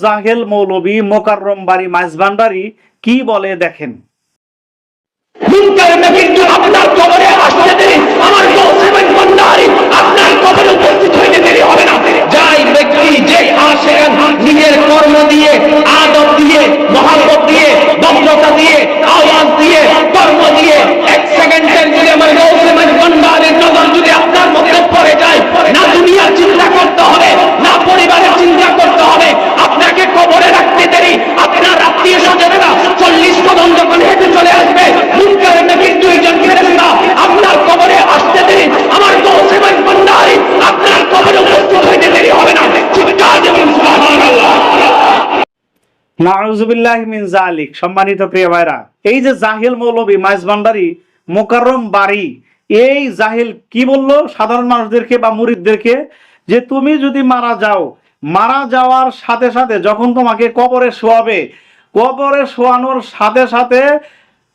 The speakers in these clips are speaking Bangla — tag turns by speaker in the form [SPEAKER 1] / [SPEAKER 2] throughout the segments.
[SPEAKER 1] জাহেল মৌলবী মোকাররম বাড়ি মাইজভান্ডারী কি বলে দেখেন।
[SPEAKER 2] মুনকার নাকির তো আপনার কবরে আসতে দেরি, আমার গৌসেবান ভান্ডারী আপনার কবরে উপস্থিত হইতে দেরি হবে না। যাই ব্যক্তি যে আশেক নিজের কর্ম দিয়ে, আদব দিয়ে, মহব্বত দিয়ে, ভদ্রতা দিয়ে, আওয়াজ দিয়ে, কর্ম দিয়ে এক সেকেন্ডের যদি আমার গৌসেবান ভান্ডারীর নজর যদি আপনার মধ্যে পড়ে যায়, না দুনিয়ার চিন্তা করতে হবে, না পরিবারের চিন্তা করতে হবে, আপনাকে কবরে রাখতে দেরি। আপনার আত্মীয় স্বজনেরা 40 কদম যখন হেঁটে চলে আসবে, মুনকার নাকির দুইজন ফেরেশতা আপনার কবরে আসতে দেরি, আমার গৌসেবান ভান্ডারী আপনার কবরে উপস্থিত হইতে দেরি হবে না। চিৎকার দেবেন সুবহানাল্লাহ।
[SPEAKER 1] নাউযুবিল্লাহি মিন যালিক। সম্মানিত প্রিয় ভাইরা, এই যে জাহিল মৌলবী মাইজভান্ডারী মোকাররম বাড়ি, এই জাহিল কি বললো সাধারণ মানুষদেরকে বা মুরিদদেরকে, যে তুমি যদি মারা যাও, মারা যাওয়ার সাথে সাথে যখন তোমাকে কবরে শোয়াবে, কবরে শোয়ানোর সাথে সাথে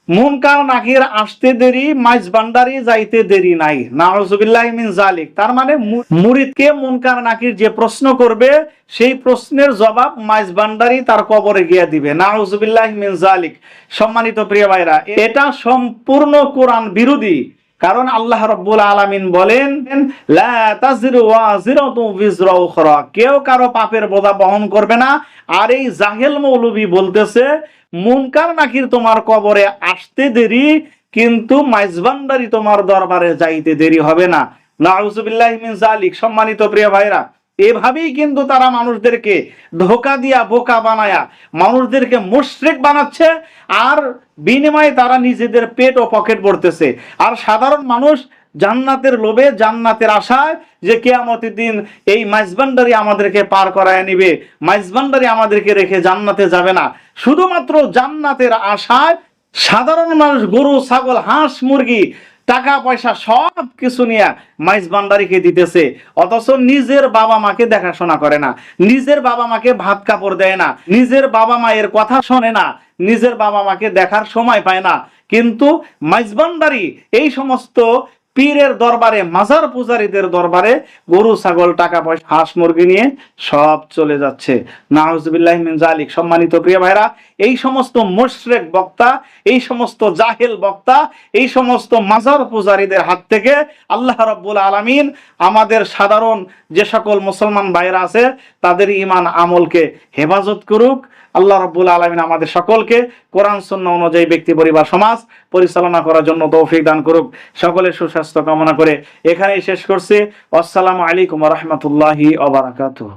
[SPEAKER 1] মুনকার নাকির আসতে দেরি, মাইজভান্ডারী যাইতে দেরি নাই। নাউযুবিল্লাহি মিন যালিক। তার মানে মুরিদকে মুনকার নাকির যে প্রশ্ন করবে, সেই প্রশ্নের জবাব মাইজভান্ডারী তার কবরে গিয়ে দিবে। নাউযুবিল্লাহি মিন যালিক। সম্মানিত প্রিয় ভাইরা, এটা সম্পূর্ণ কোরআন বিরোধী। কারণ আল্লাহ রাব্বুল আলামিন বলেন, লা তাযিরু ওয়াজিরাতু বিজরা উখরা, কেউ কারো পাপের বোঝা বহন করবে না। আর এই জাহেল মৌলবী বলতেছে মুনকার নাকির তোমার কবরে আসতে দেরি, কিন্তু মাইজভান্ডারী তোমার দরবারে যাইতে দেরি হবে না। নাউযুবিল্লাহি মিন যালিক। সম্মানিত প্রিয় ভাইরা, এভাবেই কিন্তু তারা মানুষদেরকে ধোঁকা দিয়া, বোকা বানায়া মানুষদেরকে মুশরিক বানাচ্ছে, আর বিনিময়ে তারা নিজেদের পেট ও পকেট ভরতেছে। আর সাধারণ মানুষ জান্নাতের লোভে, জান্নাতের আশায়, যে কিয়ামতের দিন এই মাইজভান্ডারী আমাদেরকে পার করায় নিবে, মাইজভান্ডারী আমাদেরকে রেখে জান্নাতে যাবে না, শুধুমাত্র জান্নাতের আশায় সাধারণ মানুষ গরু, ছাগল, হাঁস, মুরগি, টাকা পয়সা সব কিছু নিয়ে মাইজভান্ডারীকে দিতেছে, অথচ নিজের বাবা মাকে দেখাশোনা করে না, নিজের বাবা মাকে ভাত কাপড় দেয় না, নিজের বাবা মায়ের কথা শোনে না, নিজের বাবা মাকে দেখার সময় পায় না। কিন্তু মাইজভান্ডারী এই সমস্ত পীরের দরবারে, মাজার পূজারীদের দরবারে গরু, ছাগল, টাকা পয়সা, হাঁস, মুরগি নিয়ে সব চলে যাচ্ছে। নাউযুবিল্লাহি মিন যালিক। সম্মানিত প্রিয় ভাইরা, এই সমস্ত মুশরিক বক্তা, এই সমস্ত জাহেল বক্তা, এই সমস্ত মাজার পূজারীদের হাত থেকে আল্লাহ রাব্বুল আলামিন আমাদের সাধারণ যে সকল মুসলমান ভাইরা আছে তাদের ঈমান আমলকে হেফাজত করুক। আল্লাহ রাব্বুল আলামিন আমাদের সকলকে কোরআন সুন্নাহ অনুযায়ী ব্যক্তি, পরিবার, সমাজ পরিচালনা করার জন্য তৌফিক দান করুক। সকলের সুস্বাস্থ্য কামনা করে এখানেই শেষ করছি। আসসালামু আলাইকুম ওয়া রাহমাতুল্লাহি ওয়া বারাকাতুহু।